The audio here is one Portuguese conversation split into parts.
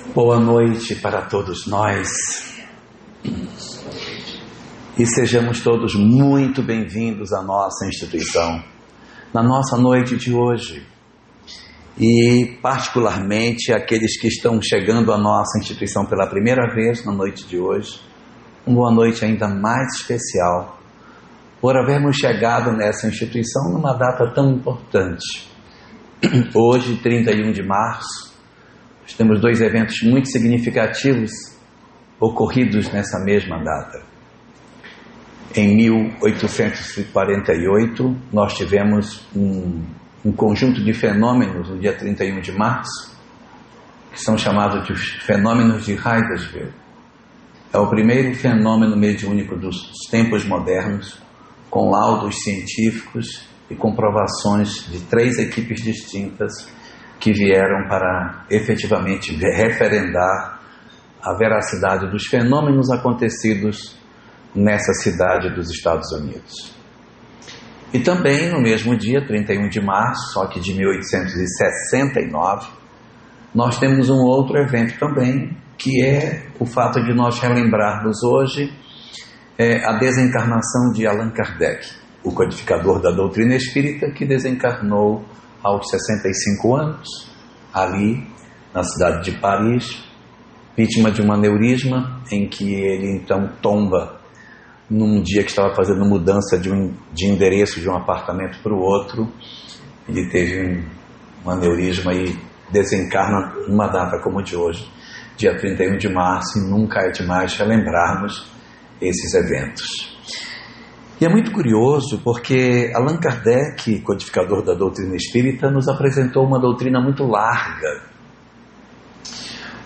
Boa noite para todos nós e sejamos todos muito bem-vindos à nossa instituição, na nossa noite de hoje e particularmente aqueles que estão chegando à nossa instituição pela primeira vez na noite de hoje, uma boa noite ainda mais especial por havermos chegado nessa instituição numa data tão importante. Hoje, 31 de março, temos dois eventos muito significativos ocorridos nessa mesma data. Em 1848, nós tivemos um conjunto de fenômenos no dia 31 de março, que são chamados de fenômenos de Hydesville. É o primeiro fenômeno mediúnico dos tempos modernos, com laudos científicos e comprovações de 3 equipes distintas que vieram para efetivamente referendar a veracidade dos fenômenos acontecidos nessa cidade dos Estados Unidos. E também no mesmo dia, 31 de março, só que de 1869, nós temos um outro evento também, que é o fato de nós relembrarmos hoje a desencarnação de Allan Kardec, o codificador da doutrina espírita, que desencarnou aos 65 anos, ali na cidade de Paris, vítima de um aneurisma, em que ele então tomba num dia que estava fazendo mudança de endereço de um apartamento para o outro. Ele teve um aneurisma e desencarna numa data como a de hoje, dia 31 de março, e nunca é demais relembrarmos esses eventos. E é muito curioso porque Allan Kardec, codificador da doutrina espírita, nos apresentou uma doutrina muito larga,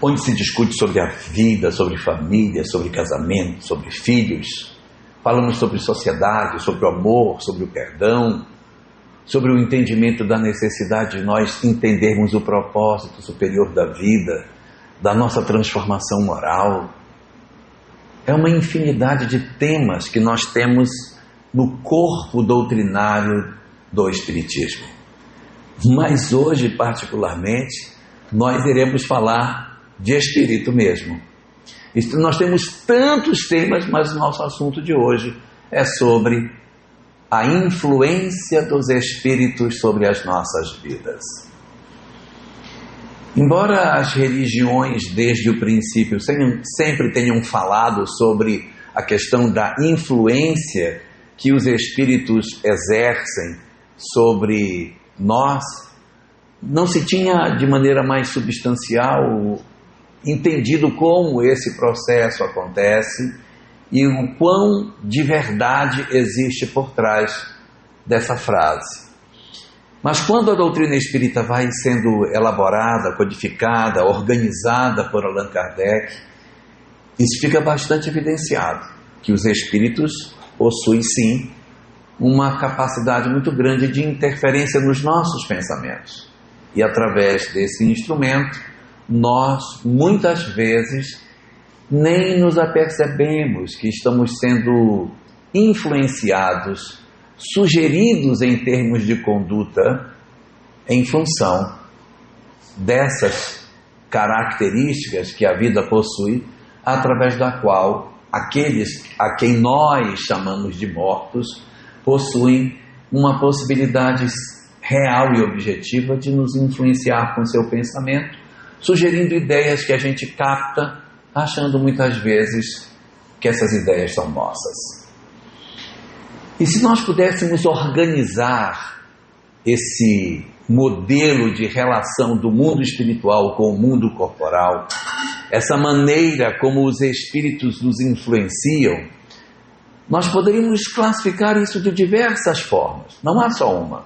onde se discute sobre a vida, sobre família, sobre casamento, sobre filhos. Falamos sobre sociedade, sobre o amor, sobre o perdão, sobre o entendimento da necessidade de nós entendermos o propósito superior da vida, da nossa transformação moral. É uma infinidade de temas que nós temos no corpo doutrinário do Espiritismo. Mas hoje, particularmente, nós iremos falar de Espírito mesmo. Nós temos tantos temas, mas o nosso assunto de hoje é sobre a influência dos Espíritos sobre as nossas vidas. Embora as religiões, desde o princípio, sempre tenham falado sobre a questão da influência que os Espíritos exercem sobre nós, não se tinha de maneira mais substancial entendido como esse processo acontece e o quão de verdade existe por trás dessa frase. Mas quando a doutrina espírita vai sendo elaborada, codificada, organizada por Allan Kardec, isso fica bastante evidenciado, que os Espíritos possui sim uma capacidade muito grande de interferência nos nossos pensamentos. E através desse instrumento, nós muitas vezes nem nos apercebemos que estamos sendo influenciados, sugeridos em termos de conduta, em função dessas características que a vida possui, através da qual aqueles a quem nós chamamos de mortos possuem uma possibilidade real e objetiva de nos influenciar com seu pensamento, sugerindo ideias que a gente capta, achando muitas vezes que essas ideias são nossas. E se nós pudéssemos organizar esse modelo de relação do mundo espiritual com o mundo corporal, essa maneira como os Espíritos nos influenciam, nós poderíamos classificar isso de diversas formas. Não há só uma.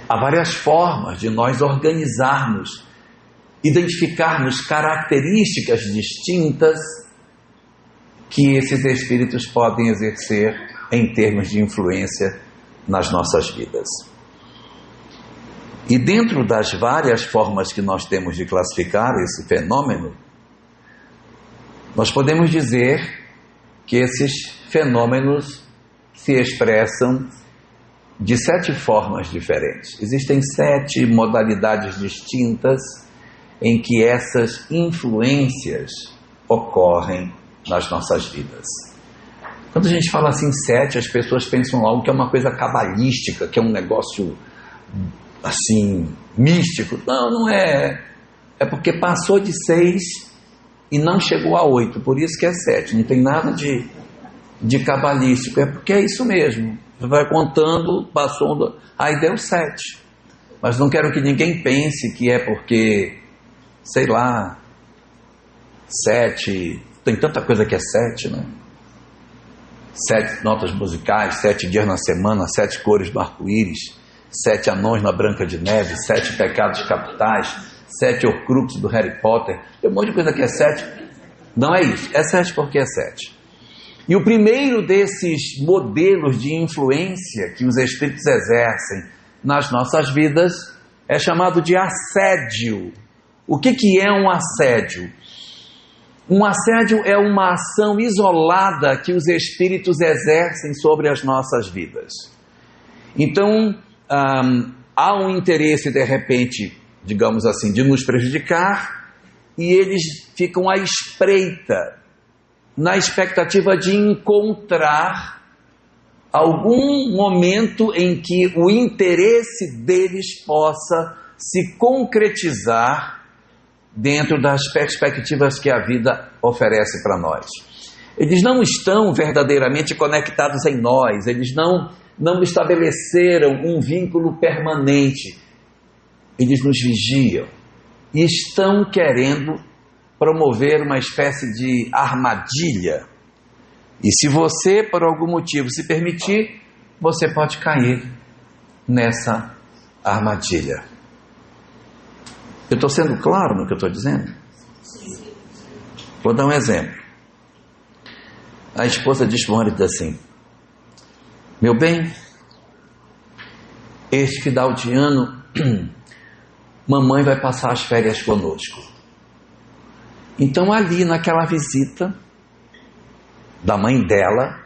Há várias formas de nós organizarmos, identificarmos características distintas que esses Espíritos podem exercer em termos de influência nas nossas vidas. E dentro das várias formas que nós temos de classificar esse fenômeno, nós podemos dizer que esses fenômenos se expressam de 7 formas diferentes. Existem 7 modalidades distintas em que essas influências ocorrem nas nossas vidas. Quando a gente fala assim 7, as pessoas pensam logo que é uma coisa cabalística, que é um negócio assim místico. Não, não é. É porque passou de 6 e não chegou a 8, por isso que é 7. Não tem nada de cabalístico, é porque é isso mesmo. Você vai contando, passou, aí deu 7. Mas não quero que ninguém pense que é porque, sei lá, 7, tem tanta coisa que é 7, né? 7 notas musicais, 7 dias na semana, 7 cores do arco-íris, 7 anões na Branca de Neve, 7 pecados capitais, 7 horcruxes do Harry Potter, tem um monte de coisa que é 7. Não é isso, é 7 porque é 7. E o primeiro desses modelos de influência que os espíritos exercem nas nossas vidas é chamado de assédio. O que é um assédio? Um assédio é uma ação isolada que os espíritos exercem sobre as nossas vidas. Então, há um interesse, de repente, digamos assim, de nos prejudicar, e eles ficam à espreita, na expectativa de encontrar algum momento em que o interesse deles possa se concretizar dentro das perspectivas que a vida oferece para nós. Eles não estão verdadeiramente conectados em nós, eles não estabeleceram um vínculo permanente. Eles nos vigiam e estão querendo promover uma espécie de armadilha. E se você, por algum motivo, se permitir, você pode cair nessa armadilha. Eu estou sendo claro no que eu estou dizendo? Vou dar um exemplo. A esposa diz para o marido assim: meu bem, este final de ano, mamãe vai passar as férias conosco. Então ali naquela visita da mãe dela,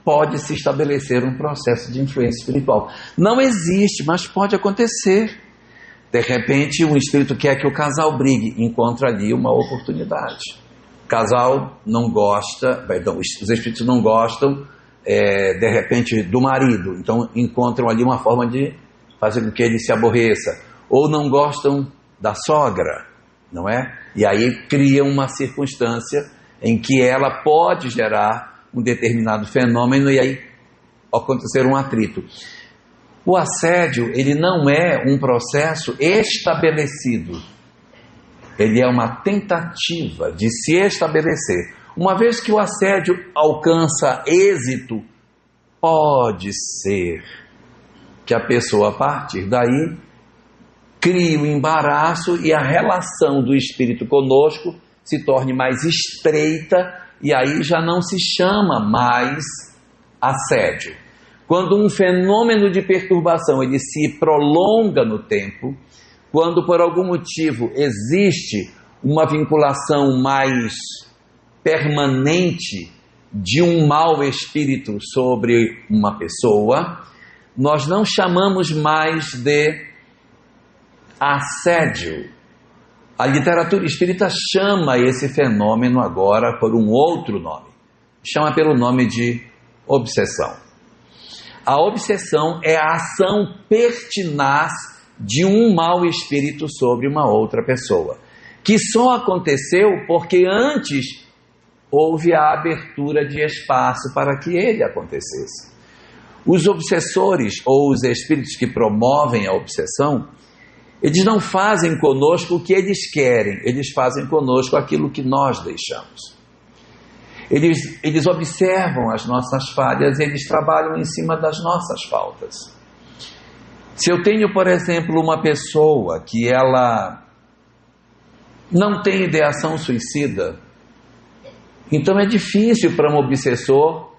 pode se estabelecer um processo de influência espiritual. Não existe, mas pode acontecer. De repente, um espírito quer que o casal brigue, encontra ali uma oportunidade. O casal não gosta, perdão, os espíritos não gostam, de repente, do marido. Então, encontram ali uma forma de fazer com que ele se aborreça. Ou não gostam da sogra, não é? E aí criam uma circunstância em que ela pode gerar um determinado fenômeno e aí acontecer um atrito. O assédio, ele não é um processo estabelecido. Ele é uma tentativa de se estabelecer. Uma vez que o assédio alcança êxito, pode ser que a pessoa, a partir daí, crie um embaraço e a relação do espírito conosco se torne mais estreita e aí já não se chama mais assédio. Quando um fenômeno de perturbação ele se prolonga no tempo, quando por algum motivo existe uma vinculação mais permanente de um mau espírito sobre uma pessoa, nós não chamamos mais de assédio. A literatura espírita chama esse fenômeno agora por um outro nome. Chama pelo nome de obsessão. A obsessão é a ação pertinaz de um mau espírito sobre uma outra pessoa, que só aconteceu porque antes houve a abertura de espaço para que ele acontecesse. Os obsessores ou os espíritos que promovem a obsessão, eles não fazem conosco o que eles querem, eles fazem conosco aquilo que nós deixamos. Eles observam as nossas falhas e eles trabalham em cima das nossas faltas. Se eu tenho, por exemplo, uma pessoa que ela não tem ideação suicida, então é difícil para um obsessor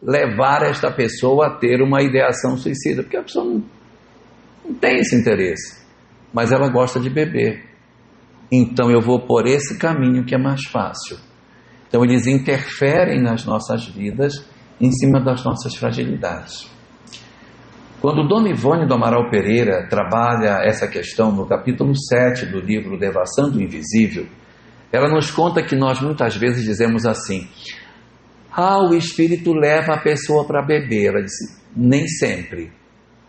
levar esta pessoa a ter uma ideação suicida, porque a pessoa não tem esse interesse. Mas ela gosta de beber. Então eu vou por esse caminho que é mais fácil. Então eles interferem nas nossas vidas em cima das nossas fragilidades. Quando Dona Ivone do Amaral Pereira trabalha essa questão no capítulo 7 do livro Devassando o Invisível, ela nos conta que nós muitas vezes dizemos assim: o espírito leva a pessoa para beber. Ela disse: nem sempre.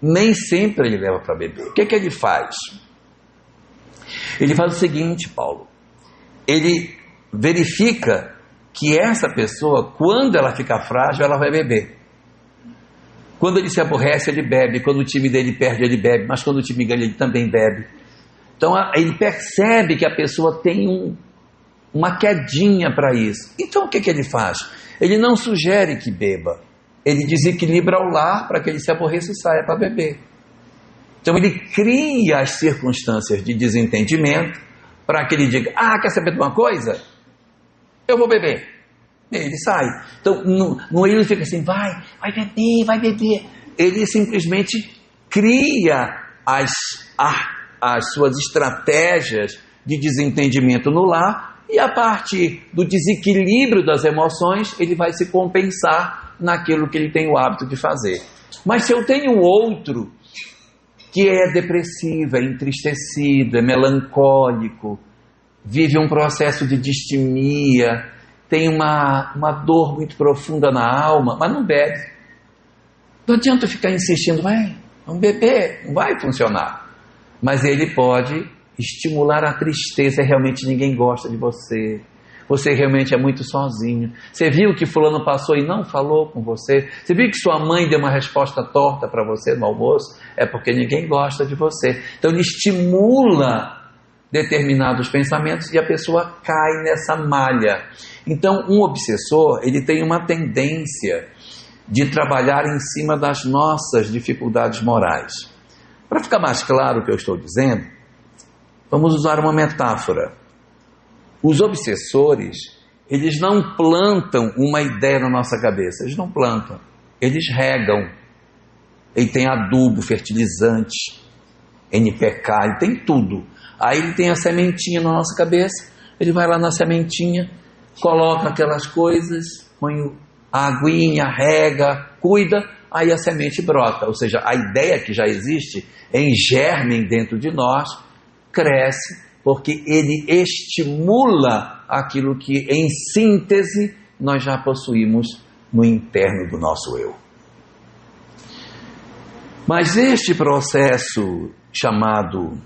Nem sempre ele leva para beber. O que ele faz? Ele faz o seguinte, Paulo: ele verifica que essa pessoa, quando ela fica frágil, ela vai beber. Quando ele se aborrece, ele bebe. Quando o time dele perde, ele bebe. Mas quando o time ganha, ele também bebe. Então ele percebe que a pessoa tem uma quedinha para isso. Então o que ele faz? Ele não sugere que beba. Ele desequilibra o lar para que ele se aborreça e saia para beber. Então ele cria as circunstâncias de desentendimento para que ele diga: quer saber de uma coisa? Eu vou beber. E ele sai. Então não ele fica assim: vai beber. Ele simplesmente cria as suas estratégias de desentendimento no lar, e a partir do desequilíbrio das emoções, ele vai se compensar naquilo que ele tem o hábito de fazer. Mas se eu tenho outro que é depressivo, é entristecido, é melancólico, vive um processo de distimia, tem uma dor muito profunda na alma, mas não bebe. Não adianta ficar insistindo: vamos beber, não vai funcionar. Mas ele pode estimular a tristeza. Realmente ninguém gosta de você. Você realmente é muito sozinho. Você viu que fulano passou e não falou com você? Você viu que sua mãe deu uma resposta torta para você no almoço? É porque ninguém gosta de você. Então ele estimula determinados pensamentos e a pessoa cai nessa malha. Então um obsessor, ele tem uma tendência de trabalhar em cima das nossas dificuldades morais. Para ficar mais claro o que eu estou dizendo, vamos usar uma metáfora. Os obsessores, eles não plantam uma ideia na nossa cabeça. Eles não plantam. Eles regam. Ele tem adubo, fertilizante, NPK, ele tem tudo. Aí ele tem a sementinha na nossa cabeça. Ele vai lá na sementinha, coloca aquelas coisas, põe a aguinha, rega, cuida, aí a semente brota. Ou seja, a ideia que já existe em germe dentro de nós cresce, porque ele estimula aquilo que, em síntese, nós já possuímos no interno do nosso eu. Mas este processo chamado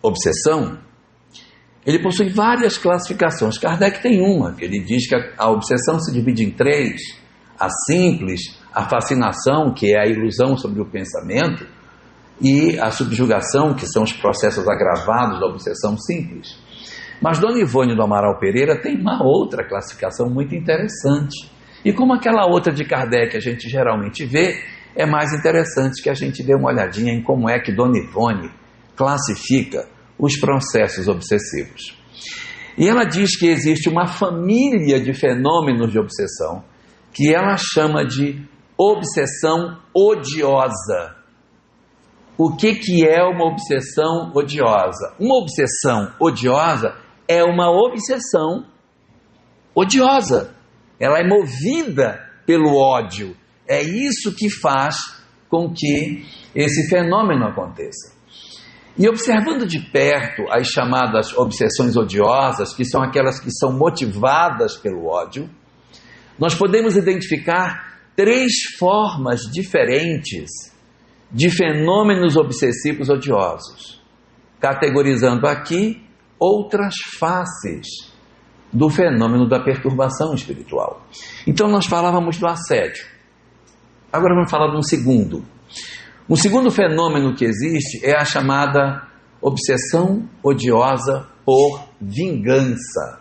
obsessão, ele possui várias classificações. Kardec tem uma, que ele diz que a obsessão se divide em 3. A simples, a fascinação, que é a ilusão sobre o pensamento, e a subjugação, que são os processos agravados da obsessão simples. Mas Dona Ivone do Amaral Pereira tem uma outra classificação muito interessante. E como aquela outra de Kardec a gente geralmente vê, é mais interessante que a gente dê uma olhadinha em como é que Dona Ivone classifica os processos obsessivos. E ela diz que existe uma família de fenômenos de obsessão que ela chama de obsessão odiosa. O que é uma obsessão odiosa? Uma obsessão odiosa é uma obsessão odiosa. Ela é movida pelo ódio. É isso que faz com que esse fenômeno aconteça. E observando de perto as chamadas obsessões odiosas, que são aquelas que são motivadas pelo ódio, nós podemos identificar 3 formas diferentes de fenômenos obsessivos odiosos, categorizando aqui outras faces do fenômeno da perturbação espiritual. Então nós falávamos do assédio. Agora vamos falar de um segundo. Um segundo fenômeno que existe é a chamada obsessão odiosa por vingança.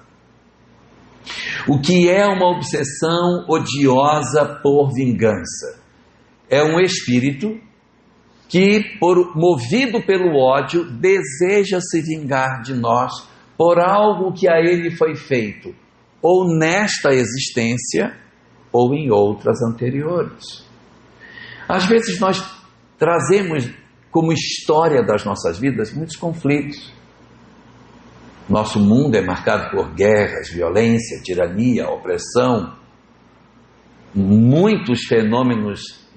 O que é uma obsessão odiosa por vingança? É um espírito que, movido pelo ódio, deseja se vingar de nós por algo que a ele foi feito, ou nesta existência, ou em outras anteriores. Às vezes nós trazemos como história das nossas vidas muitos conflitos. Nosso mundo é marcado por guerras, violência, tirania, opressão, muitos fenômenos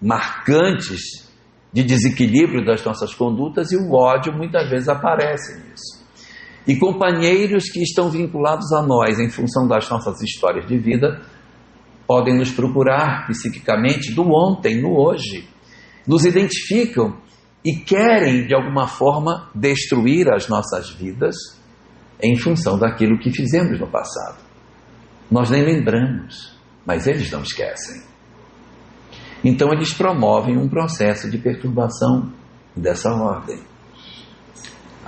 marcantes de desequilíbrio das nossas condutas, e o ódio muitas vezes aparece nisso. E companheiros que estão vinculados a nós em função das nossas histórias de vida podem nos procurar psiquicamente do ontem, no hoje, nos identificam e querem de alguma forma destruir as nossas vidas em função daquilo que fizemos no passado. Nós nem lembramos, mas eles não esquecem. Então eles promovem um processo de perturbação dessa ordem.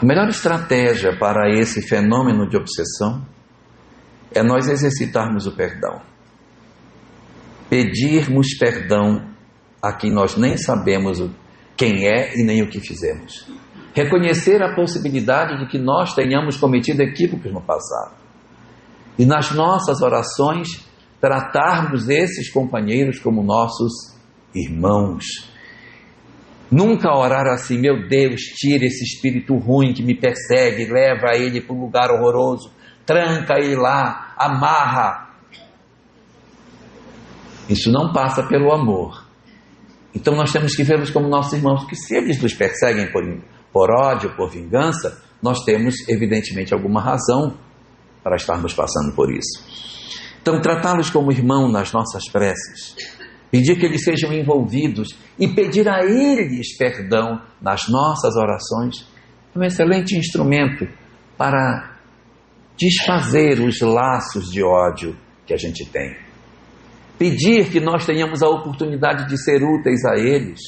A melhor estratégia para esse fenômeno de obsessão é nós exercitarmos o perdão. Pedirmos perdão a quem nós nem sabemos quem é e nem o que fizemos. Reconhecer a possibilidade de que nós tenhamos cometido equívocos no passado. E nas nossas orações, tratarmos esses companheiros como nossos irmãos. Nunca orar assim: meu Deus, tira esse espírito ruim que me persegue, leva ele para um lugar horroroso, tranca ele lá, amarra. Isso não passa pelo amor. Então nós temos que vê-los como nossos irmãos, porque se eles nos perseguem por ódio, por vingança, nós temos evidentemente alguma razão para estarmos passando por isso. Então tratá-los como irmão nas nossas preces, pedir que eles sejam envolvidos e pedir a eles perdão nas nossas orações é um excelente instrumento para desfazer os laços de ódio que a gente tem. Pedir que nós tenhamos a oportunidade de ser úteis a eles,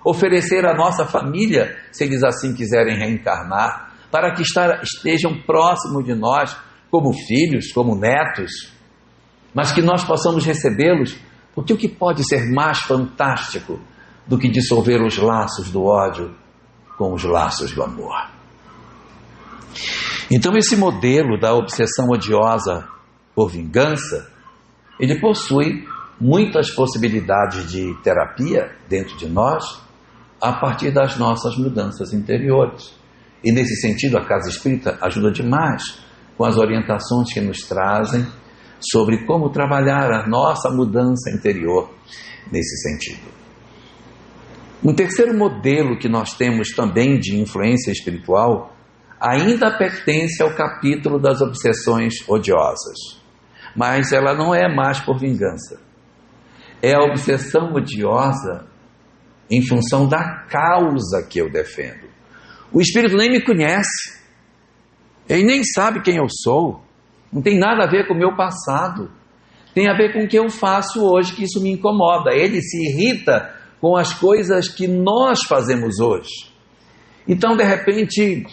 oferecer à nossa família, se eles assim quiserem reencarnar, para que estejam próximos de nós, como filhos, como netos, mas que nós possamos recebê-los, porque o que pode ser mais fantástico do que dissolver os laços do ódio com os laços do amor? Então esse modelo da obsessão odiosa por vingança, ele possui muitas possibilidades de terapia dentro de nós, a partir das nossas mudanças interiores. E nesse sentido a Casa Espírita ajuda demais com as orientações que nos trazem sobre como trabalhar a nossa mudança interior nesse sentido. Um terceiro modelo que nós temos também de influência espiritual ainda pertence ao capítulo das obsessões odiosas, mas ela não é mais por vingança. É a obsessão odiosa em função da causa que eu defendo. O espírito nem me conhece, ele nem sabe quem eu sou, não tem nada a ver com o meu passado, tem a ver com o que eu faço hoje, que isso me incomoda. Ele se irrita com as coisas que nós fazemos hoje. Então, de repente,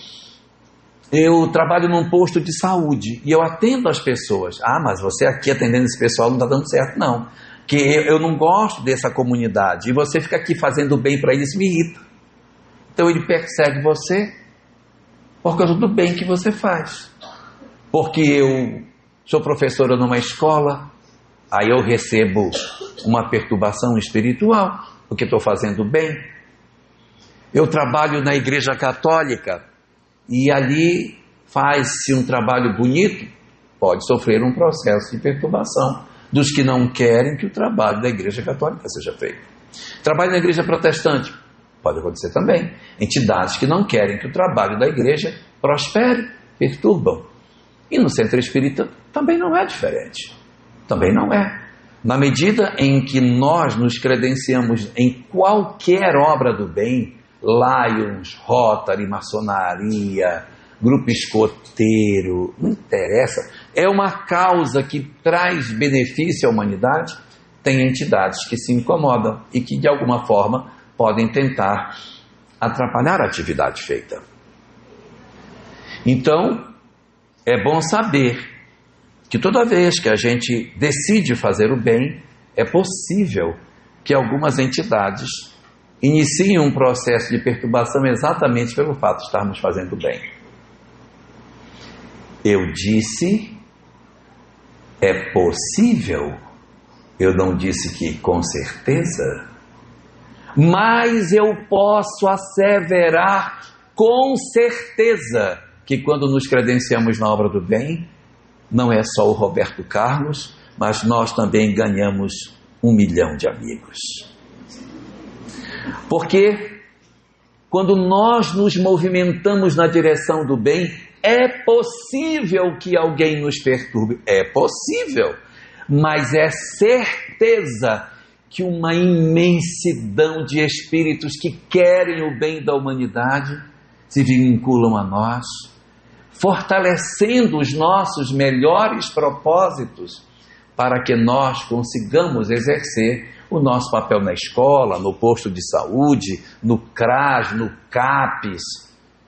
eu trabalho num posto de saúde e eu atendo as pessoas. Ah, mas você aqui atendendo esse pessoal não está dando certo, não. Que eu não gosto dessa comunidade. E você fica aqui fazendo bem para eles, me irrita. Então ele persegue você por causa do bem que você faz. Porque eu sou professora numa escola, aí eu recebo uma perturbação espiritual, porque estou fazendo bem. Eu trabalho na Igreja Católica, e ali faz-se um trabalho bonito, pode sofrer um processo de perturbação dos que não querem que o trabalho da Igreja Católica seja feito. Trabalho na Igreja Protestante, pode acontecer também. Entidades que não querem que o trabalho da Igreja prospere, perturbam. E no Centro Espírita também não é diferente. Também não é. Na medida em que nós nos credenciamos em qualquer obra do bem, Lions, Rotary, maçonaria, grupo escoteiro, não interessa, é uma causa que traz benefício à humanidade, tem entidades que se incomodam e que de alguma forma podem tentar atrapalhar a atividade feita. Então, é bom saber que toda vez que a gente decide fazer o bem, é possível que algumas entidades iniciem um processo de perturbação exatamente pelo fato de estarmos fazendo bem. Eu disse, é possível, eu não disse que com certeza, mas eu posso asseverar com certeza que quando nos credenciamos na obra do bem, não é só o Roberto Carlos, mas nós também ganhamos 1 milhão de amigos. Porque quando nós nos movimentamos na direção do bem, é possível que alguém nos perturbe. É possível. Mas é certeza que uma imensidão de espíritos que querem o bem da humanidade se vinculam a nós, fortalecendo os nossos melhores propósitos para que nós consigamos exercer o nosso papel na escola, no posto de saúde, no CRAS, no CAPES,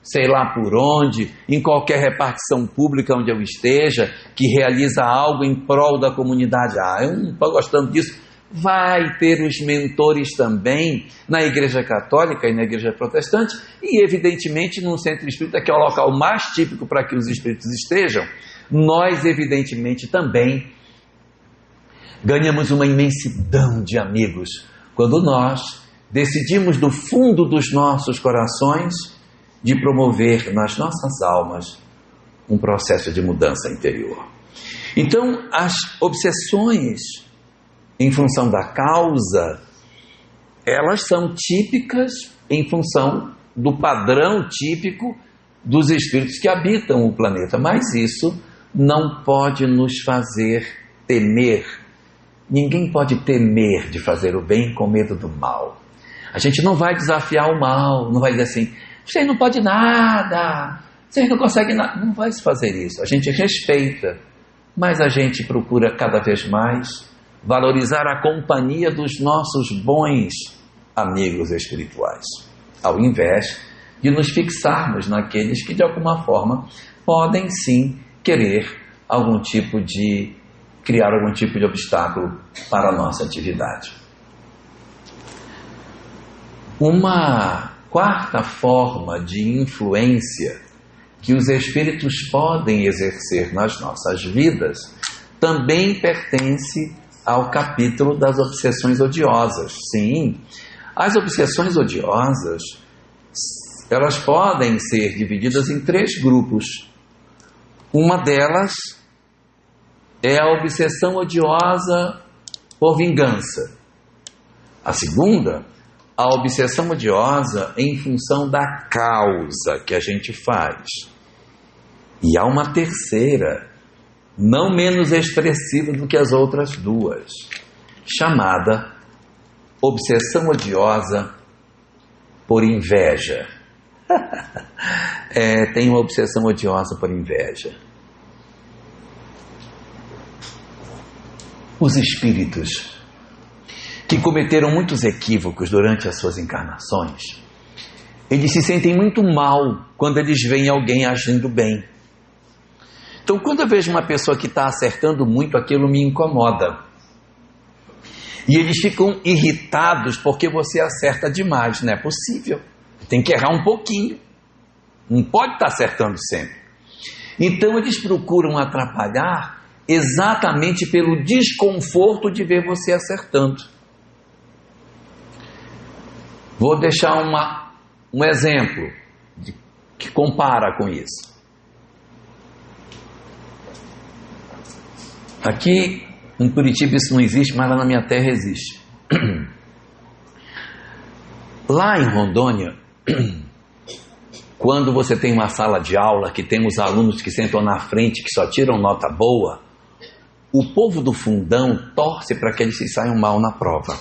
sei lá por onde, em qualquer repartição pública onde eu esteja, que realiza algo em prol da comunidade. Eu não estou gostando disso. Vai ter os mentores também na Igreja Católica e na Igreja Protestante e, evidentemente, no Centro Espírita, que é o local mais típico para que os espíritos estejam. Nós, evidentemente, também ganhamos uma imensidão de amigos quando nós decidimos do fundo dos nossos corações de promover nas nossas almas um processo de mudança interior. Então, as obsessões em função da causa, elas são típicas em função do padrão típico dos espíritos que habitam o planeta, mas isso não pode nos fazer temer. Ninguém pode temer de fazer o bem com medo do mal. A gente não vai desafiar o mal, não vai dizer assim, vocês não podem nada, vocês não conseguem nada. Não vai se fazer isso. A gente respeita, mas a gente procura cada vez mais valorizar a companhia dos nossos bons amigos espirituais, ao invés de nos fixarmos naqueles que de alguma forma podem sim querer criar algum tipo de obstáculo para a nossa atividade. Uma quarta forma de influência que os espíritos podem exercer nas nossas vidas também pertence ao capítulo das obsessões odiosas. Sim, as obsessões odiosas, elas podem ser divididas em 3 grupos. Uma delas é a obsessão odiosa por vingança. A segunda, a obsessão odiosa em função da causa que a gente faz. E há uma terceira, não menos expressiva do que as outras duas, chamada obsessão odiosa por inveja. Tem uma obsessão odiosa por inveja. Os espíritos que cometeram muitos equívocos durante as suas encarnações, eles se sentem muito mal quando eles veem alguém agindo bem. Então, quando eu vejo uma pessoa que está acertando muito, aquilo me incomoda. E eles ficam irritados porque você acerta demais. Não é possível. Tem que errar um pouquinho. Não pode estar acertando sempre. Então, eles procuram atrapalhar exatamente pelo desconforto de ver você acertando. Vou deixar um exemplo que compara com isso. Aqui em Curitiba isso não existe, mas lá na minha terra existe. Lá em Rondônia, quando você tem uma sala de aula que tem os alunos que sentam na frente, que só tiram nota boa, o povo do fundão torce para que eles se saiam mal na prova.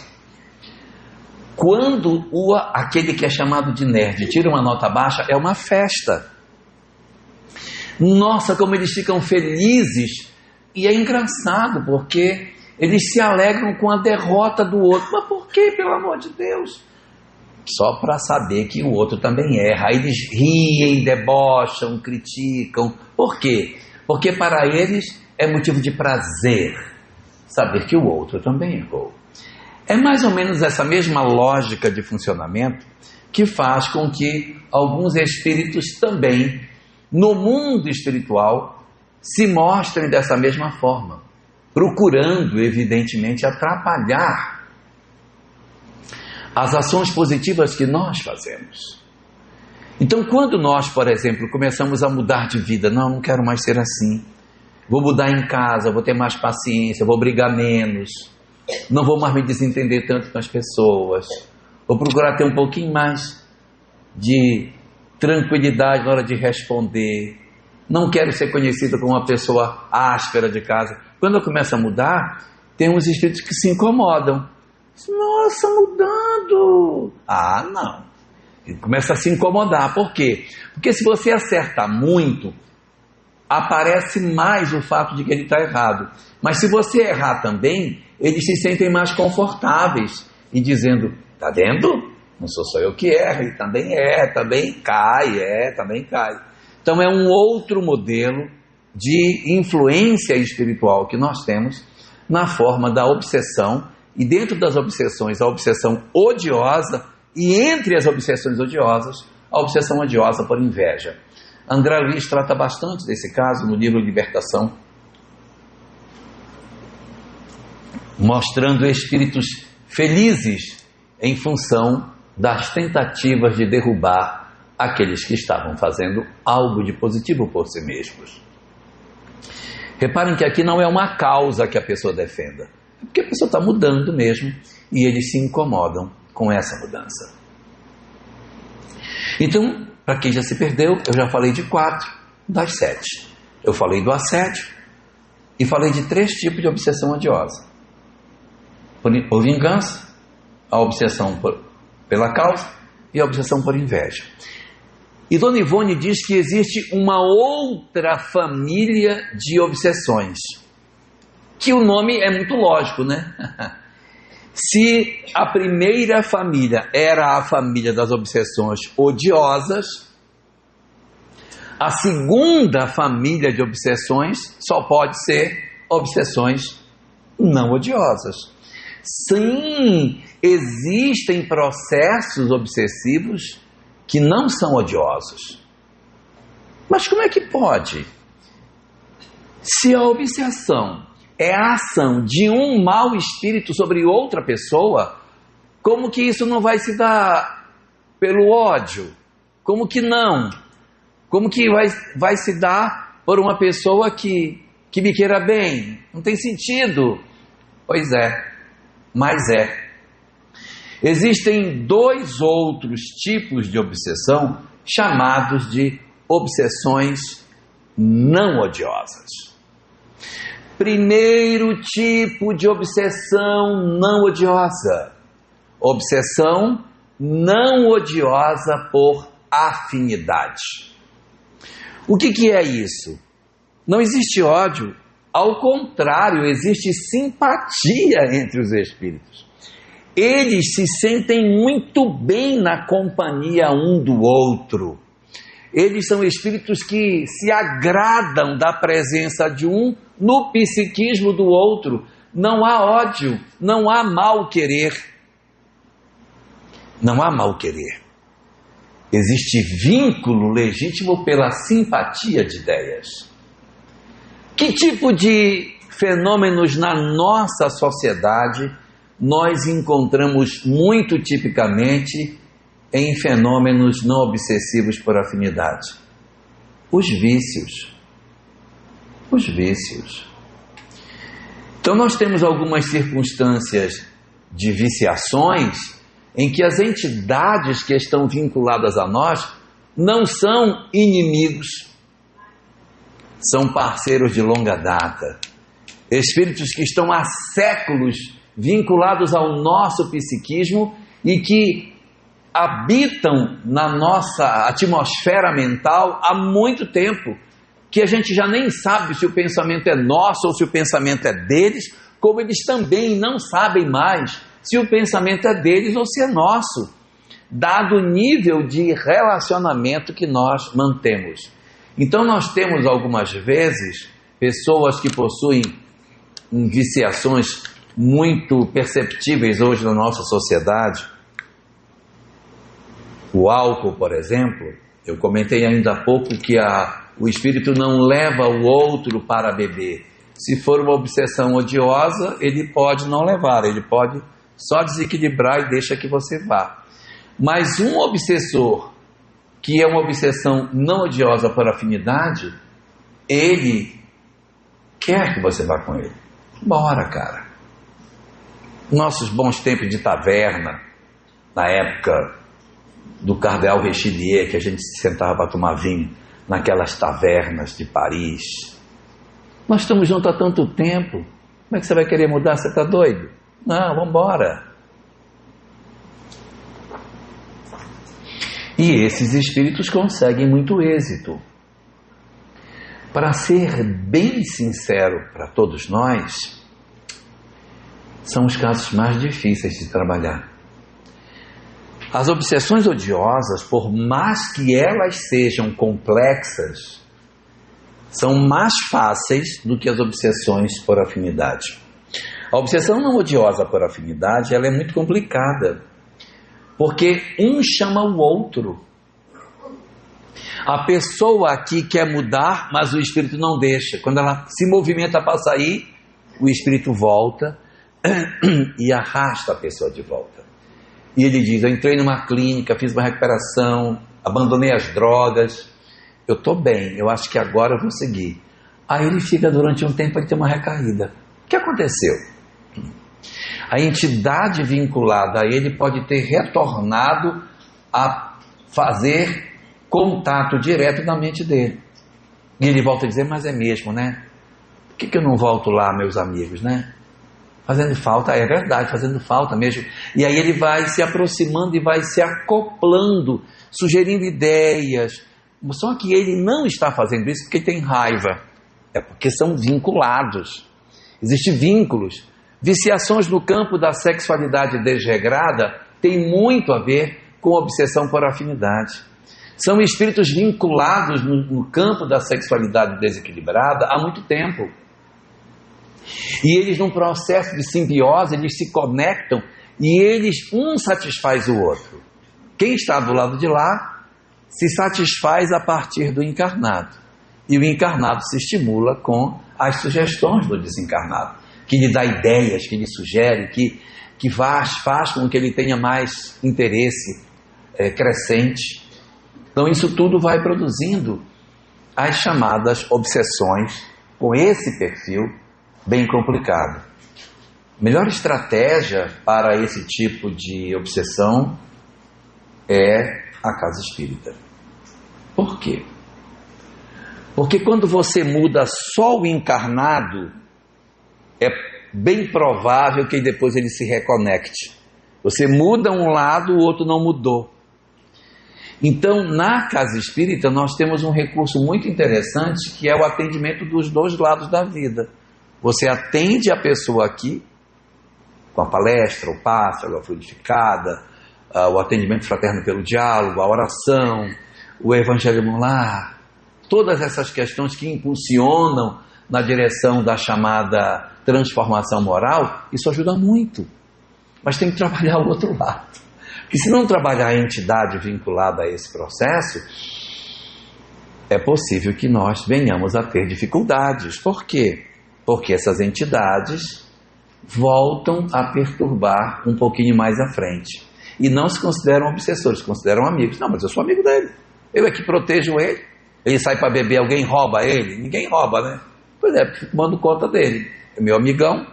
Quando aquele que é chamado de nerd tira uma nota baixa, é uma festa. Nossa, como eles ficam felizes. E é engraçado, porque eles se alegram com a derrota do outro. Mas por quê, pelo amor de Deus? Só para saber que o outro também erra. Aí eles riem, debocham, criticam. Por quê? Porque para eles é motivo de prazer saber que o outro também errou. É mais ou menos essa mesma lógica de funcionamento que faz com que alguns espíritos também, no mundo espiritual, se mostrem dessa mesma forma, procurando, evidentemente, atrapalhar as ações positivas que nós fazemos. Então, quando nós, por exemplo, começamos a mudar de vida, não quero mais ser assim, vou mudar em casa, vou ter mais paciência, vou brigar menos, não vou mais me desentender tanto com as pessoas, vou procurar ter um pouquinho mais de tranquilidade na hora de responder. Não quero ser conhecido como uma pessoa áspera de casa. Quando eu começo a mudar, tem uns espíritos que se incomodam. Nossa, mudando! Ah, não. Ele começa a se incomodar. Por quê? Porque se você acerta muito, aparece mais o fato de que ele está errado. Mas se você errar também, eles se sentem mais confortáveis e dizendo, tá vendo? Não sou só eu que erro, ele também cai. Então é um outro modelo de influência espiritual que nós temos na forma da obsessão, e dentro das obsessões, a obsessão odiosa, e entre as obsessões odiosas, a obsessão odiosa por inveja. André Luiz trata bastante desse caso no livro Libertação, mostrando espíritos felizes em função das tentativas de derrubar aqueles que estavam fazendo algo de positivo por si mesmos. Reparem que aqui não é uma causa que a pessoa defenda, é porque a pessoa está mudando mesmo e eles se incomodam com essa mudança. Então, para quem já se perdeu, eu já falei de 4 das 7. Eu falei do assédio e falei de 3 tipos de obsessão odiosa. Por vingança, a obsessão pela causa e a obsessão por inveja. E Dona Ivone diz que existe uma outra família de obsessões, que o nome é muito lógico, né? Se a primeira família era a família das obsessões odiosas, a segunda família de obsessões só pode ser obsessões não odiosas. Sim, existem processos obsessivos que não são odiosos. Mas como é que pode? Se a obsessão é a ação de um mau espírito sobre outra pessoa, como que isso não vai se dar pelo ódio? Como que não? Como que vai se dar por uma pessoa que me queira bem? Não tem sentido. Pois é, mas é. Existem 2 outros tipos de obsessão chamados de obsessões não odiosas. Primeiro tipo de obsessão não odiosa. Obsessão não odiosa por afinidade. O que é isso? Não existe ódio, ao contrário, existe simpatia entre os espíritos. Eles se sentem muito bem na companhia um do outro. Eles são espíritos que se agradam da presença de um no psiquismo do outro. Não há ódio, não há mal querer. Não há mal querer. Existe vínculo legítimo pela simpatia de ideias. Que tipo de fenômenos na nossa sociedade nós encontramos muito tipicamente em fenômenos não obsessivos por afinidade? Os vícios. Os vícios. Então nós temos algumas circunstâncias de viciações em que as entidades que estão vinculadas a nós não são inimigos, são parceiros de longa data, espíritos que estão há séculos vinculados ao nosso psiquismo e que habitam na nossa atmosfera mental há muito tempo, que a gente já nem sabe se o pensamento é nosso ou se o pensamento é deles, como eles também não sabem mais se o pensamento é deles ou se é nosso, dado o nível de relacionamento que nós mantemos. Então nós temos algumas vezes pessoas que possuem viciações muito perceptíveis hoje na nossa sociedade. O álcool, por exemplo, eu comentei ainda há pouco que o espírito não leva o outro para beber. Se for uma obsessão odiosa, ele pode não levar, ele pode só desequilibrar e deixa que você vá. Mas um obsessor, que é uma obsessão não odiosa por afinidade, ele quer que você vá com ele. Bora, cara. Nossos bons tempos de taverna, na época do cardeal Richelieu, que a gente se sentava para tomar vinho naquelas tavernas de Paris. Nós estamos juntos há tanto tempo, como é que você vai querer mudar? Você está doido? Não, vamos embora. E esses espíritos conseguem muito êxito. Para ser bem sincero para todos nós, são os casos mais difíceis de trabalhar. As obsessões odiosas, por mais que elas sejam complexas, são mais fáceis do que as obsessões por afinidade. A obsessão não odiosa por afinidade, ela é muito complicada, porque um chama o outro. A pessoa aqui quer mudar, mas o espírito não deixa. Quando ela se movimenta para sair, o espírito volta e arrasta a pessoa de volta. E ele diz: eu entrei numa clínica, fiz uma recuperação, abandonei as drogas, eu estou bem, eu acho que agora eu vou seguir. Aí ele fica durante um tempo e tem uma recaída. O que aconteceu? A entidade vinculada a ele pode ter retornado a fazer contato direto na mente dele. E ele volta a dizer: mas é mesmo, né? Por que eu não volto lá, meus amigos, né? Fazendo falta, é verdade, fazendo falta mesmo. E aí ele vai se aproximando e vai se acoplando, sugerindo ideias. Só que ele não está fazendo isso porque tem raiva. É porque são vinculados. Existem vínculos. Viciações no campo da sexualidade desregrada tem muito a ver com obsessão por afinidade. São espíritos vinculados no campo da sexualidade desequilibrada há muito tempo. E eles, num processo de simbiose, eles se conectam e eles, um satisfaz o outro. Quem está do lado de lá se satisfaz a partir do encarnado. E o encarnado se estimula com as sugestões do desencarnado, que lhe dá ideias, que lhe sugere, que faz com que ele tenha mais interesse crescente. Então isso tudo vai produzindo as chamadas obsessões com esse perfil bem complicado. A melhor estratégia para esse tipo de obsessão é a casa espírita. Por quê? Porque quando você muda só o encarnado, é bem provável que depois ele se reconecte. Você muda um lado, o outro não mudou. Então, na casa espírita, nós temos um recurso muito interessante, que é o atendimento dos dois lados da vida. Você atende a pessoa aqui, com a palestra, o passe, a fluidificada, o atendimento fraterno pelo diálogo, a oração, o evangelho no lar, todas essas questões que impulsionam na direção da chamada transformação moral, isso ajuda muito. Mas tem que trabalhar o outro lado. Porque se não trabalhar a entidade vinculada a esse processo, é possível que nós venhamos a ter dificuldades. Por quê? Porque essas entidades voltam a perturbar um pouquinho mais à frente. E não se consideram obsessores, se consideram amigos. Não, mas eu sou amigo dele. Eu é que protejo ele. Ele sai para beber, alguém rouba ele? Ninguém rouba, né? Pois é, porque mando conta dele. É meu amigão.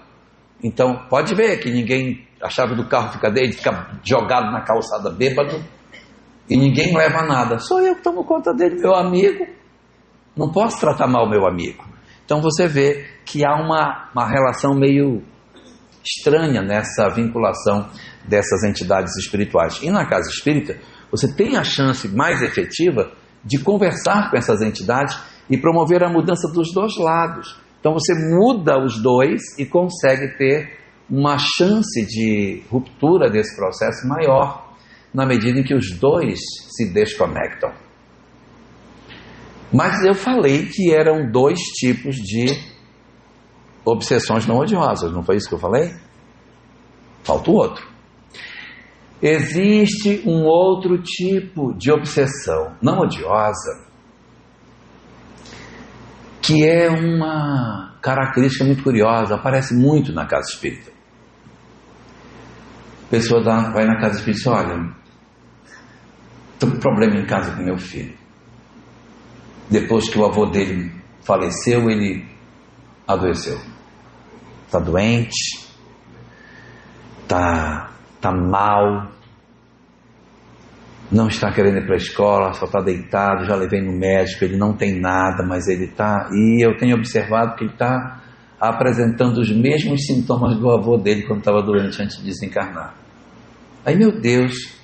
Então, pode ver que ninguém... A chave do carro fica dele, fica jogado na calçada bêbado e ninguém leva nada. Sou eu que tomo conta dele, meu amigo. Não posso tratar mal meu amigo. Então você vê que há uma relação meio estranha nessa vinculação dessas entidades espirituais. E na casa espírita, você tem a chance mais efetiva de conversar com essas entidades e promover a mudança dos dois lados. Então você muda os dois e consegue ter uma chance de ruptura desse processo maior, na medida em que os dois se desconectam. Mas eu falei que eram dois tipos de obsessões não odiosas, não foi isso que eu falei? Falta o outro. Existe um outro tipo de obsessão não odiosa, que é uma característica muito curiosa, aparece muito na casa espírita. A pessoa vai na casa espírita e diz: olha, estou com problema em casa com meu filho. Depois que o avô dele faleceu, ele adoeceu. Está doente, está mal. não está querendo ir para a escola, só está deitado, já levei no médico, ele não tem nada, mas ele está, e eu tenho observado que ele está apresentando os mesmos sintomas do avô dele quando estava doente antes de desencarnar. Aí, meu Deus,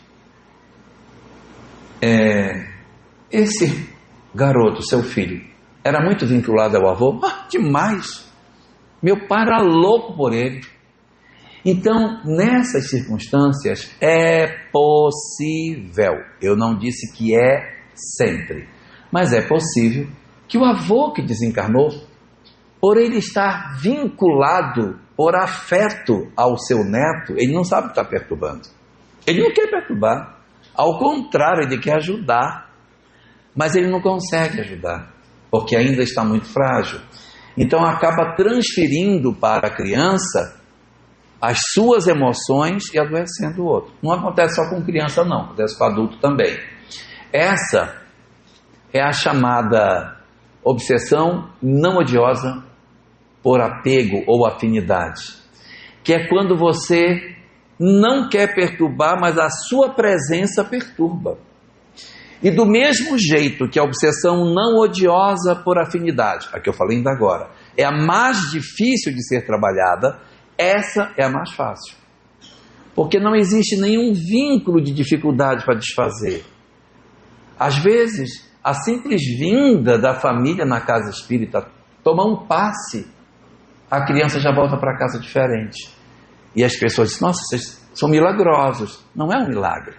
esse garoto, seu filho, era muito vinculado ao avô? Demais! Meu pai era louco por ele. Então, nessas circunstâncias, é possível, eu não disse que é sempre, mas é possível que o avô que desencarnou, por ele estar vinculado por afeto ao seu neto, ele não sabe o que está perturbando. Ele não quer perturbar, ao contrário, ele quer ajudar, mas ele não consegue ajudar, porque ainda está muito frágil. Então acaba transferindo para a criança as suas emoções e adoecendo o outro. Não acontece só com criança não, acontece com adulto também. Essa é a chamada obsessão não odiosa por apego ou afinidade, que é quando você não quer perturbar, mas a sua presença perturba. E do mesmo jeito que a obsessão não odiosa por afinidade, a que eu falei ainda agora, é a mais difícil de ser trabalhada, essa é a mais fácil. Porque não existe nenhum vínculo de dificuldade para desfazer. Às vezes, a simples vinda da família na casa espírita, tomar um passe, a criança já volta para casa diferente. E as pessoas dizem, nossa, vocês são milagrosos. Não é um milagre.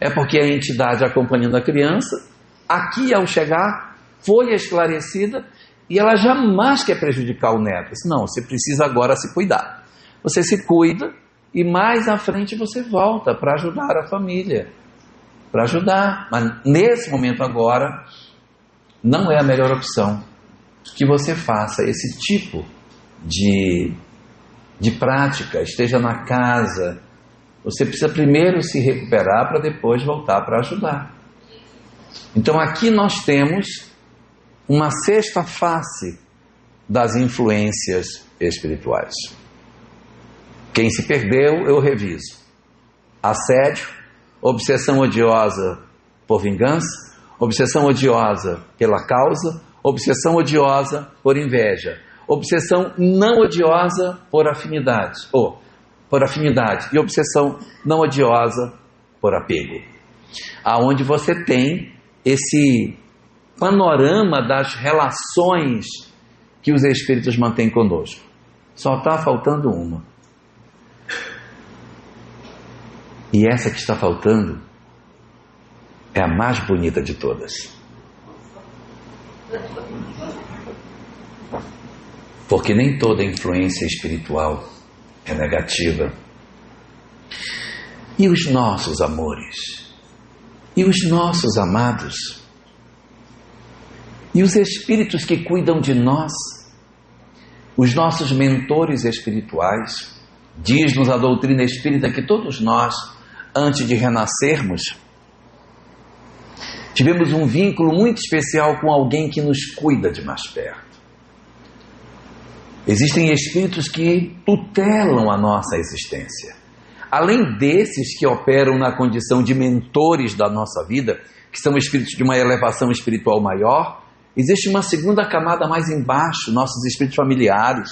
É porque a entidade acompanhando a criança, aqui ao chegar, foi esclarecida e ela jamais quer prejudicar o neto. Não, você precisa agora se cuidar. Você se cuida e mais à frente você volta para ajudar a família. Para ajudar. Mas nesse momento agora, não é a melhor opção que você faça esse tipo de prática, esteja na casa. Você precisa primeiro se recuperar para depois voltar para ajudar. Então aqui nós temos uma sexta face das influências espirituais. Quem se perdeu, eu reviso. Assédio, obsessão odiosa por vingança, obsessão odiosa pela causa, obsessão odiosa por inveja, obsessão não odiosa por afinidade, e obsessão não odiosa por apego. Aonde você tem esse panorama das relações que os espíritos mantêm conosco. Só está faltando uma. E essa que está faltando é a mais bonita de todas. Porque nem toda influência espiritual é negativa. E os nossos amores? E os nossos amados? E os espíritos que cuidam de nós? Os nossos mentores espirituais? Diz-nos a doutrina espírita que todos nós, antes de renascermos, tivemos um vínculo muito especial com alguém que nos cuida de mais perto. Existem espíritos que tutelam a nossa existência. Além desses que operam na condição de mentores da nossa vida, que são espíritos de uma elevação espiritual maior, existe uma segunda camada mais embaixo, nossos espíritos familiares,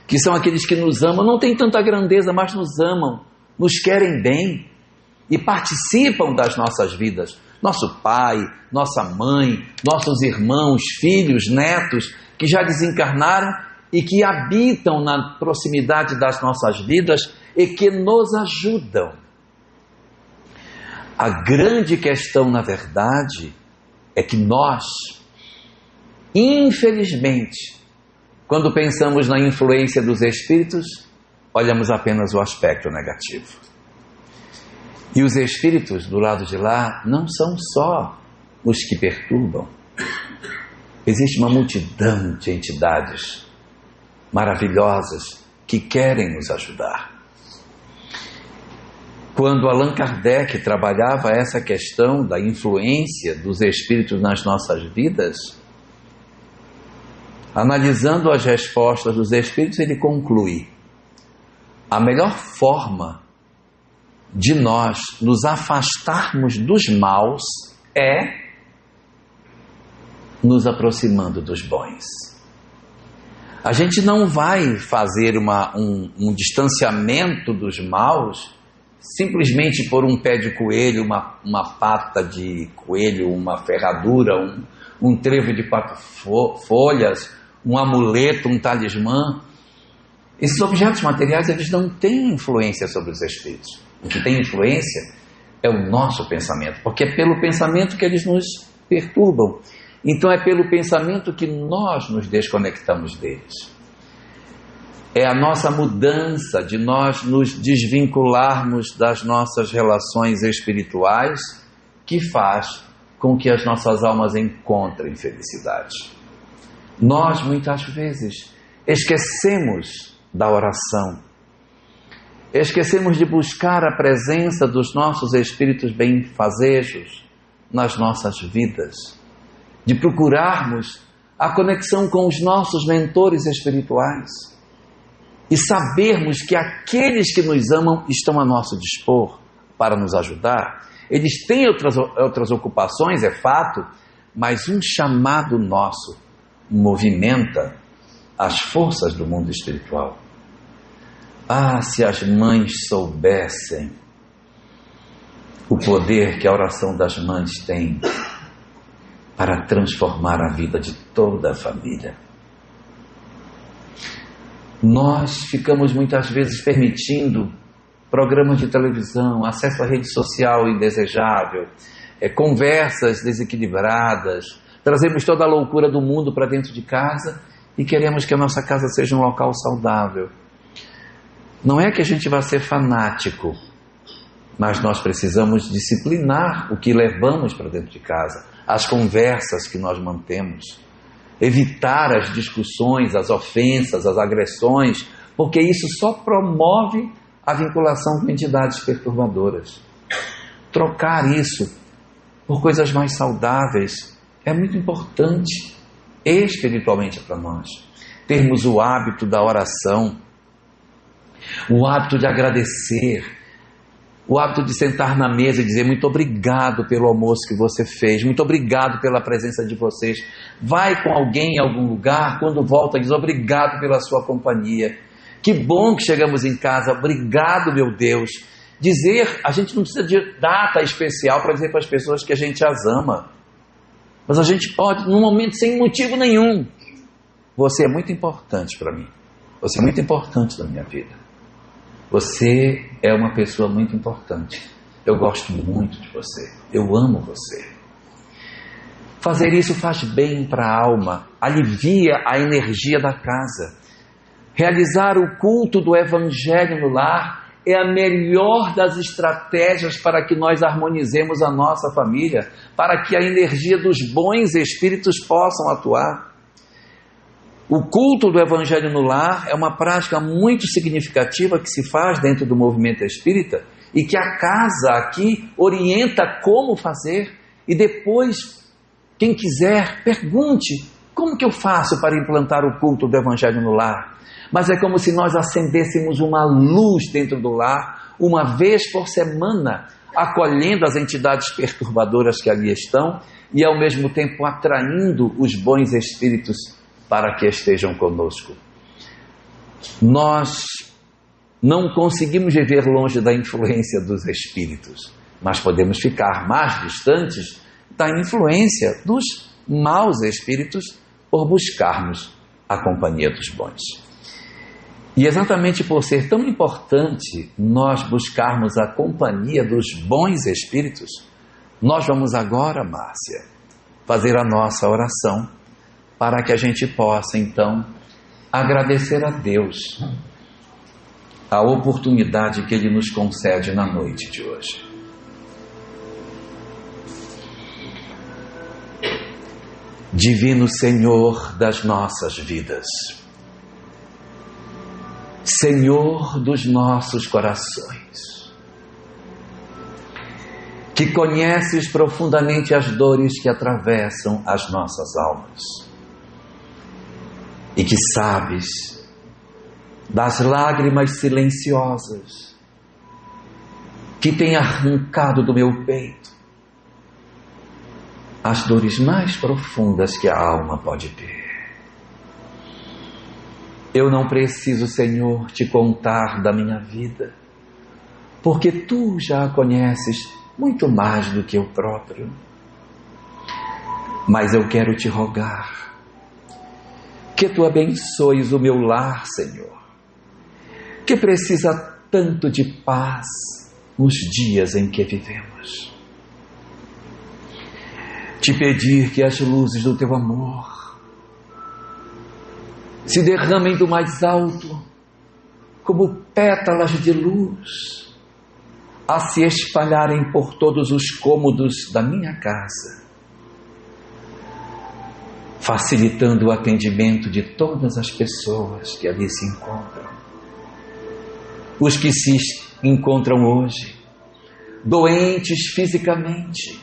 que são aqueles que nos amam, não têm tanta grandeza, mas nos amam, nos querem bem e participam das nossas vidas. Nosso pai, nossa mãe, nossos irmãos, filhos, netos, que já desencarnaram e que habitam na proximidade das nossas vidas e que nos ajudam. A grande questão, na verdade, é que nós, infelizmente, quando pensamos na influência dos espíritos, olhamos apenas o aspecto negativo. E os espíritos do lado de lá não são só os que perturbam. Existe uma multidão de entidades maravilhosas que querem nos ajudar. Quando Allan Kardec trabalhava essa questão da influência dos espíritos nas nossas vidas, analisando as respostas dos espíritos, ele conclui: a melhor forma de nós nos afastarmos dos maus é nos aproximando dos bons. A gente não vai fazer um distanciamento dos maus simplesmente por um pé de coelho, uma pata de coelho, uma ferradura, um trevo de 4 folhas, um amuleto, um talismã. Esses objetos materiais, eles não têm influência sobre os espíritos. O que tem influência é o nosso pensamento, porque é pelo pensamento que eles nos perturbam. Então é pelo pensamento que nós nos desconectamos deles. É a nossa mudança de nós nos desvincularmos das nossas relações espirituais que faz com que as nossas almas encontrem felicidade. Nós, muitas vezes, esquecemos da oração, esquecemos de buscar a presença dos nossos espíritos benfazejos nas nossas vidas, de procurarmos a conexão com os nossos mentores espirituais e sabermos que aqueles que nos amam estão a nosso dispor para nos ajudar. Eles têm outras ocupações, é fato, mas um chamado nosso movimenta as forças do mundo espiritual. Ah, se as mães soubessem o poder que a oração das mães tem para transformar a vida de toda a família. Nós ficamos muitas vezes permitindo programas de televisão, acesso à rede social indesejável, conversas desequilibradas, trazemos toda a loucura do mundo para dentro de casa e queremos que a nossa casa seja um local saudável. Não é que a gente vá ser fanático, mas nós precisamos disciplinar o que levamos para dentro de casa, as conversas que nós mantemos, evitar as discussões, as ofensas, as agressões, porque isso só promove a vinculação com entidades perturbadoras. Trocar isso por coisas mais saudáveis é muito importante, espiritualmente para nós. Termos o hábito da oração, o hábito de agradecer, o hábito de sentar na mesa e dizer muito obrigado pelo almoço que você fez, muito obrigado pela presença de vocês. Vai com alguém em algum lugar, quando volta diz obrigado pela sua companhia. Que bom que chegamos em casa, obrigado meu Deus. Dizer, a gente não precisa de data especial para dizer para as pessoas que a gente as ama. Mas a gente pode, num momento sem motivo nenhum. Você é muito importante para mim. Você é muito importante na minha vida. Você é uma pessoa muito importante. Eu gosto muito de você. Eu amo você. Fazer isso faz bem para a alma, alivia a energia da casa. Realizar o culto do Evangelho no lar é a melhor das estratégias para que nós harmonizemos a nossa família, para que a energia dos bons espíritos possam atuar. O culto do Evangelho no lar é uma prática muito significativa que se faz dentro do movimento espírita e que a casa aqui orienta como fazer. E depois, quem quiser, pergunte: como que eu faço para implantar o culto do Evangelho no lar? Mas é como se nós acendêssemos uma luz dentro do lar, uma vez por semana, acolhendo as entidades perturbadoras que ali estão e ao mesmo tempo atraindo os bons espíritos para que estejam conosco. Nós não conseguimos viver longe da influência dos espíritos, mas podemos ficar mais distantes da influência dos maus espíritos por buscarmos a companhia dos bons. E exatamente por ser tão importante nós buscarmos a companhia dos bons espíritos, nós vamos agora, Márcia, fazer a nossa oração para que a gente possa, então, agradecer a Deus a oportunidade que Ele nos concede na noite de hoje. Divino Senhor das nossas vidas, Senhor dos nossos corações, que conheces profundamente as dores que atravessam as nossas almas e que sabes das lágrimas silenciosas que tem arrancado do meu peito as dores mais profundas que a alma pode ter. Eu não preciso, Senhor, te contar da minha vida, porque Tu já a conheces muito mais do que eu próprio. Mas eu quero te rogar que Tu abençoes o meu lar, Senhor, que precisa tanto de paz nos dias em que vivemos. Te pedir que as luzes do Teu amor se derramem do mais alto, como pétalas de luz, a se espalharem por todos os cômodos da minha casa, facilitando o atendimento de todas as pessoas que ali se encontram. Os que se encontram hoje, doentes fisicamente,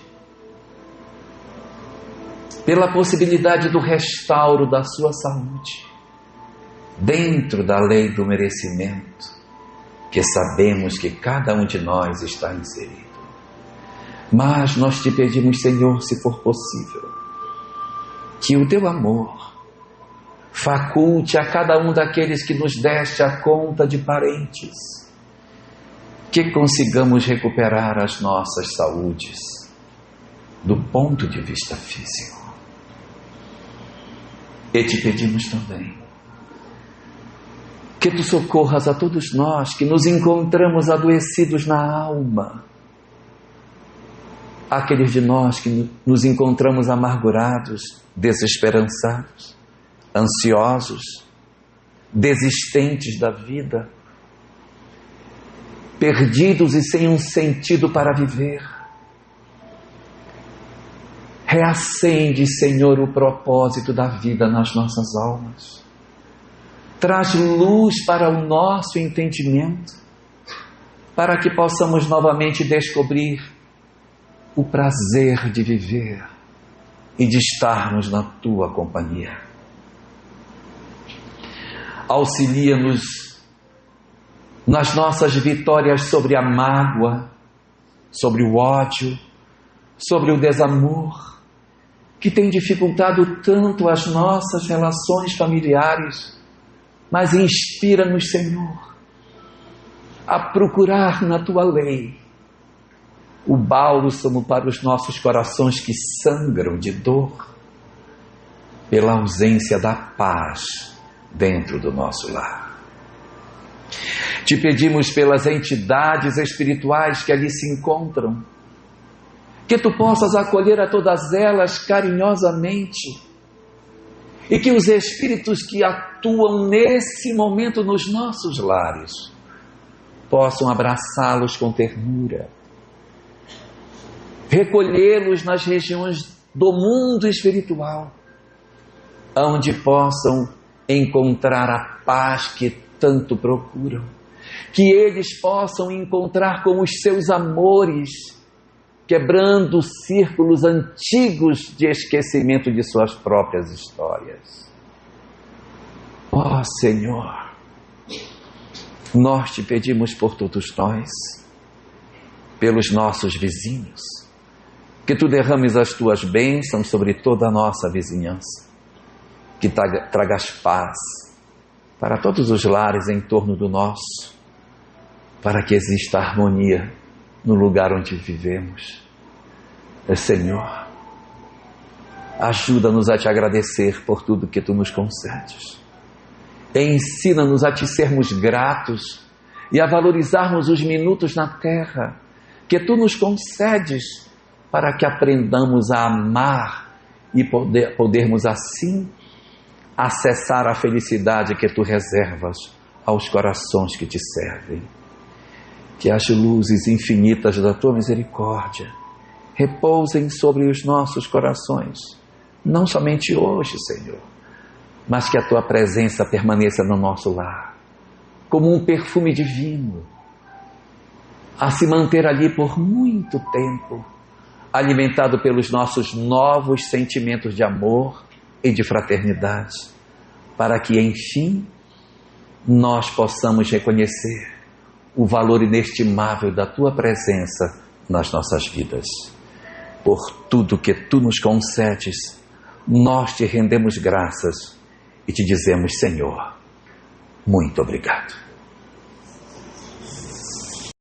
pela possibilidade do restauro da sua saúde, dentro da lei do merecimento, que sabemos que cada um de nós está inserido. Mas nós te pedimos, Senhor, se for possível, que o Teu amor faculte a cada um daqueles que nos deste a conta de parentes, que consigamos recuperar as nossas saúdes do ponto de vista físico. E te pedimos também que Tu socorras a todos nós que nos encontramos adoecidos na alma, aqueles de nós que nos encontramos amargurados, desesperançados, ansiosos, desistentes da vida, perdidos e sem um sentido para viver. Reacende, Senhor, o propósito da vida nas nossas almas. Traz luz para o nosso entendimento, para que possamos novamente descobrir o prazer de viver e de estarmos na Tua companhia. Auxilia-nos nas nossas vitórias sobre a mágoa, sobre o ódio, sobre o desamor, que tem dificultado tanto as nossas relações familiares, mas inspira-nos, Senhor, a procurar na Tua lei o bálsamo para os nossos corações que sangram de dor pela ausência da paz dentro do nosso lar. Te pedimos pelas entidades espirituais que ali se encontram, que Tu possas acolher a todas elas carinhosamente e que os espíritos que atuam nesse momento nos nossos lares possam abraçá-los com ternura, recolhê-los nas regiões do mundo espiritual, onde possam encontrar a paz que tanto procuram, que eles possam encontrar com os seus amores, quebrando círculos antigos de esquecimento de suas próprias histórias. Ó Senhor, nós te pedimos por todos nós, pelos nossos vizinhos, que Tu derrames as Tuas bênçãos sobre toda a nossa vizinhança, que tragas paz para todos os lares em torno do nosso, para que exista harmonia no lugar onde vivemos. Senhor, ajuda-nos a Te agradecer por tudo que Tu nos concedes. E ensina-nos a Te sermos gratos e a valorizarmos os minutos na terra que Tu nos concedes, para que aprendamos a amar e podermos assim acessar a felicidade que Tu reservas aos corações que Te servem. Que as luzes infinitas da Tua misericórdia repousem sobre os nossos corações, não somente hoje, Senhor, mas que a Tua presença permaneça no nosso lar, como um perfume divino, a se manter ali por muito tempo, alimentado pelos nossos novos sentimentos de amor e de fraternidade, para que, enfim, nós possamos reconhecer o valor inestimável da Tua presença nas nossas vidas. Por tudo que Tu nos concedes, nós Te rendemos graças e Te dizemos: Senhor, muito obrigado.